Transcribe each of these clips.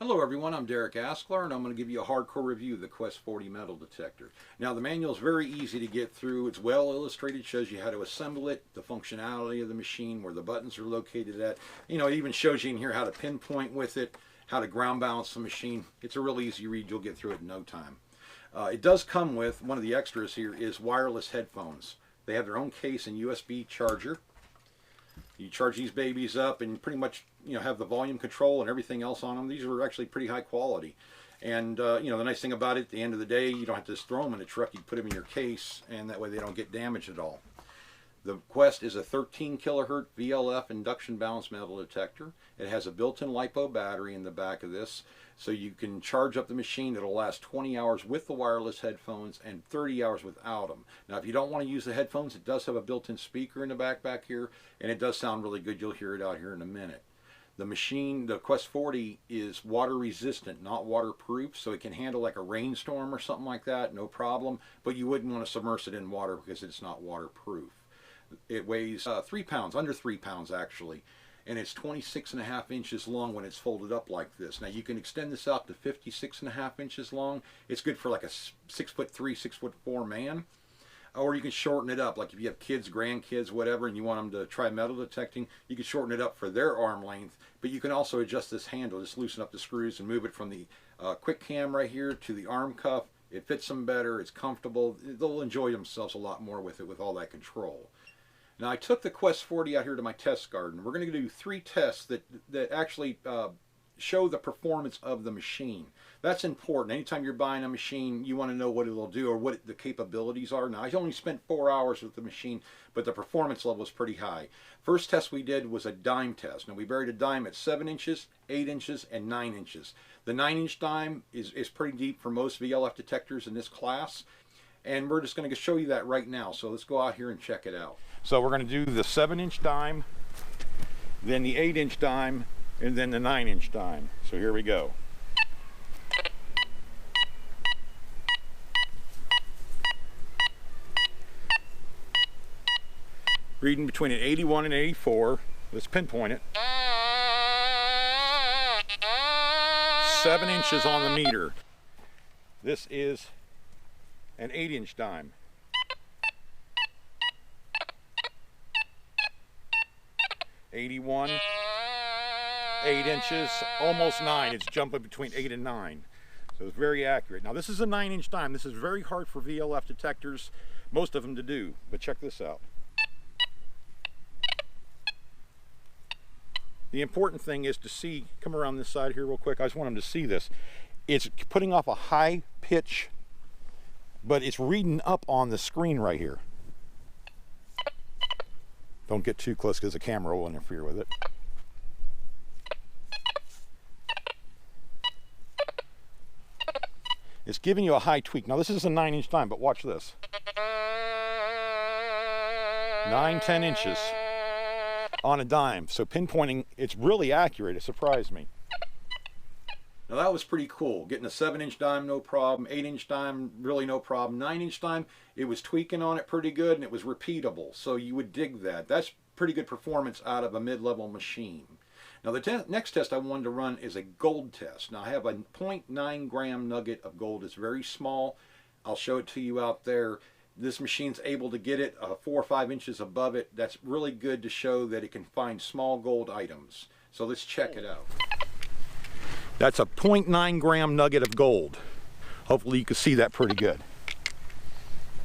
Hello everyone, I'm Derek Asklar and I'm going to give you a hardcore review of the Q40 metal detector. Now the manual is very easy to get through. It's well illustrated, shows you how to assemble it, the functionality of the machine, where the buttons are located at. You know, it even shows you in here how to pinpoint with it, how to ground balance the machine. It's a real easy read, you'll get through it in no time. It does come with, one of the extras here is wireless headphones. They have their own case and USB charger. You charge these babies up and pretty much, have the volume control and everything else on them. These are actually pretty high quality. And, the nice thing about it, at the end of the day, you don't have to just throw them in the truck. You put them in your case, and that way they don't get damaged at all. The Quest is a 13 kilohertz VLF induction balance metal detector. It has a built-in LiPo battery in the back of this, so you can charge up the machine. It'll last 20 hours with the wireless headphones and 30 hours without them. Now, if you don't want to use the headphones, it does have a built-in speaker in the back here, and it does sound really good. You'll hear it out here in a minute. The machine, the Q40, is water resistant, not waterproof, so it can handle like a rainstorm or something like that, no problem, but you wouldn't want to submerge it in water because it's not waterproof. It weighs 3 pounds, under 3 pounds actually, and it's 26.5 inches long when it's folded up like this. Now you can extend this out to 56.5 inches long. It's good for like a 6'3", 6'4" man. Or you can shorten it up, like if you have kids, grandkids, whatever, and you want them to try metal detecting, you can shorten it up for their arm length, but you can also adjust this handle, just loosen up the screws and move it from the quick cam right here to the arm cuff. It fits them better, it's comfortable, they'll enjoy themselves a lot more with it with all that control. Now I took the Q40 out here to my test garden. We're going to do 3 tests that actually show the performance of the machine. That's important. Anytime you're buying a machine, you want to know what it'll do or what the capabilities are. Now I only spent 4 hours with the machine, but the performance level is pretty high. First test we did was a dime test. Now we buried a dime at 7 inches, 8 inches, and 9 inches. The 9-inch dime is pretty deep for most VLF detectors in this class. And we're just going to show you that right now. So let's go out here and check it out. So we're going to do the 7-inch dime, then the 8-inch dime, and then the 9-inch dime. So here we go. Reading between an 81 and 84. Let's pinpoint it. 7 inches on the meter. This is an 8-inch dime. 81, 8 inches, almost 9. It's jumping between 8 and 9. So it's very accurate. Now this is a 9-inch dime. This is very hard for VLF detectors, most of them, to do. But check this out. The important thing is to see, come around this side here real quick. I just want them to see this. It's putting off a high pitch, but it's reading up on the screen right here. Don't get too close because the camera will interfere with it. It's giving you a high tweak. Now this is a 9-inch dime, but watch this. 9, 10 inches on a dime. So pinpointing, it's really accurate. It surprised me. Now that was pretty cool. Getting a 7-inch dime, no problem. 8-inch dime, really no problem. 9-inch dime, it was tweaking on it pretty good and it was repeatable. So you would dig that. That's pretty good performance out of a mid-level machine. Now the next test I wanted to run is a gold test. Now I have a 0.9 gram nugget of gold. It's very small. I'll show it to you out there. This machine's able to get it 4 or 5 inches above it. That's really good to show that it can find small gold items. So let's check it out. That's a 0.9 gram nugget of gold. Hopefully you can see that pretty good.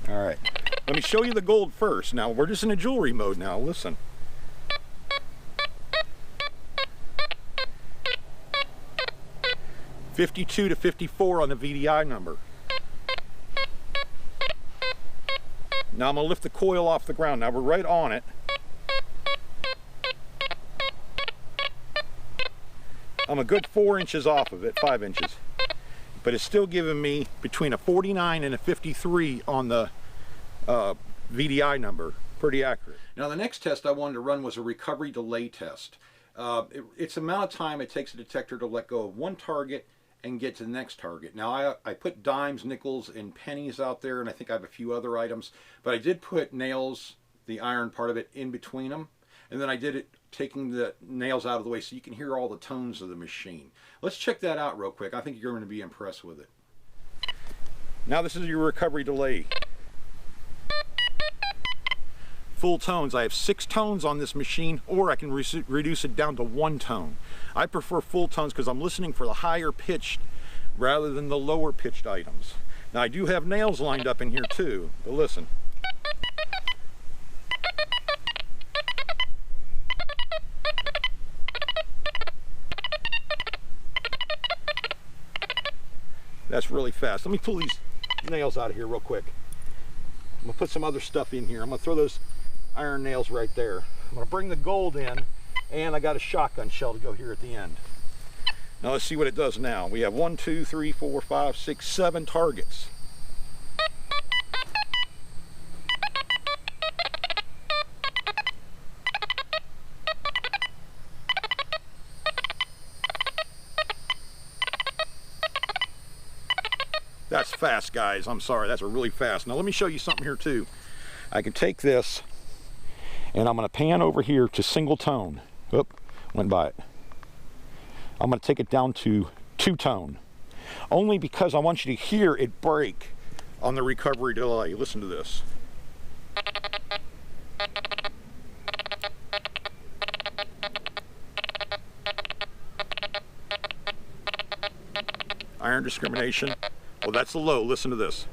All right, let me show you the gold first. Now we're just in a jewelry mode now, listen. .52 to 54 on the VDI number. Now I'm gonna lift the coil off the ground. Now we're right on it. I'm a good 4 inches off of it, 5 inches. But it's still giving me between a 49 and a 53 on the VDI number. Pretty accurate. Now the next test I wanted to run was a recovery delay test. It's the amount of time it takes a detector to let go of one target and get to the next target. Now I put dimes, nickels, and pennies out there, and I think I have a few other items, but I did put nails, the iron part of it, in between them. And then I did it taking the nails out of the way so you can hear all the tones of the machine. Let's check that out real quick. I think you're going to be impressed with it. Now this is your recovery delay. Full tones. I have 6 tones on this machine, or I can reduce it down to 1 tone. I prefer full tones because I'm listening for the higher pitched rather than the lower pitched items. Now I do have nails lined up in here too, but listen. That's really fast. Let me pull these nails out of here real quick. I'm gonna put some other stuff in here. I'm gonna throw those iron nails right there. I'm gonna bring the gold in, and I got a shotgun shell to go here at the end. Now let's see what it does now. We have 1, 2, 3, 4, 5, 6, 7 targets. That's fast, guys. I'm sorry, that's really fast. Now let me show you something here too. I can take this and I'm gonna pan over here to single tone. Oop, went by it. I'm gonna take it down to 2 tone. Only because I want you to hear it break on the recovery delay. Listen to this. Iron discrimination. Well, that's the low. Listen to this.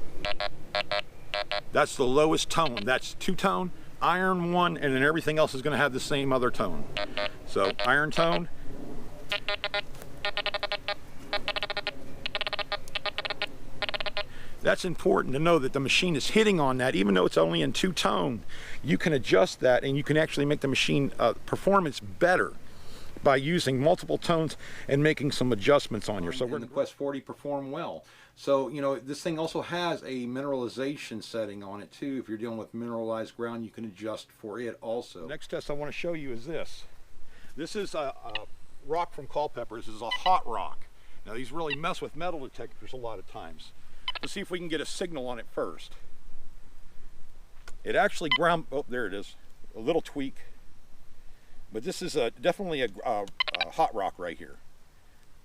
That's the lowest tone. That's 2 tone, iron 1, and then everything else is going to have the same other tone. So iron tone. That's important to know that the machine is hitting on that. Even though it's only in 2 tone, you can adjust that and you can actually make the machine performance better by using multiple tones and making some adjustments on your. So the Quest 40 perform well. So, you know, this thing also has a mineralization setting on it too. If you're dealing with mineralized ground, you can adjust for it also. The next test I want to show you is this. This is a rock from Culpeper. This is a hot rock. Now these really mess with metal detectors a lot of times. Let's see if we can get a signal on it first. It actually ground, oh, there it is. A little tweak. But this is definitely a hot rock right here.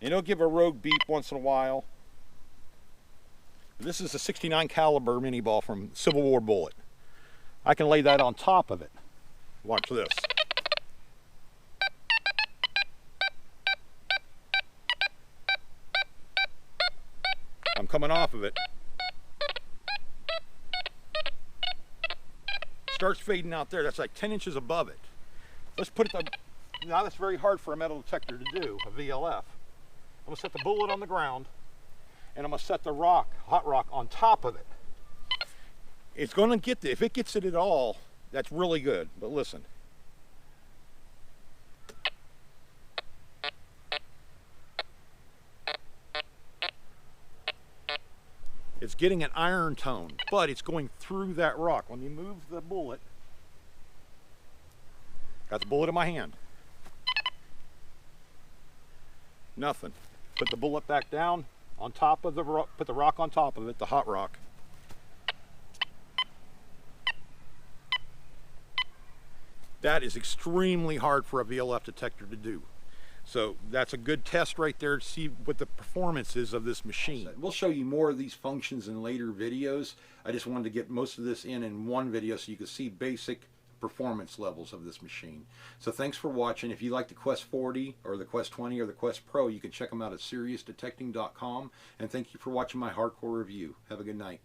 And it'll give a rogue beep once in a while. This is a 69 caliber mini ball from Civil War bullet. I can lay that on top of it. Watch this. I'm coming off of it. Starts fading out there. That's like 10 inches above it. Let's put it, now that's very hard for a metal detector to do, a VLF. I'm gonna set the bullet on the ground and I'm gonna set the rock, hot rock, on top of it. It's gonna get there. If it gets it at all, that's really good, but listen. It's getting an iron tone, but it's going through that rock. When you move the bullet, got the bullet in my hand. Nothing. Put the bullet back down on top of the rock, put the rock on top of it, the hot rock. That is extremely hard for a VLF detector to do. So that's a good test right there to see what the performance is of this machine. We'll show you more of these functions in later videos. I just wanted to get most of this in one video so you can see basic performance levels of this machine. So thanks for watching. If you like the Quest 40 or the Quest 20 or the Quest Pro, you can check them out at SeriousDetecting.com. And thank you for watching my hardcore review. Have a good night.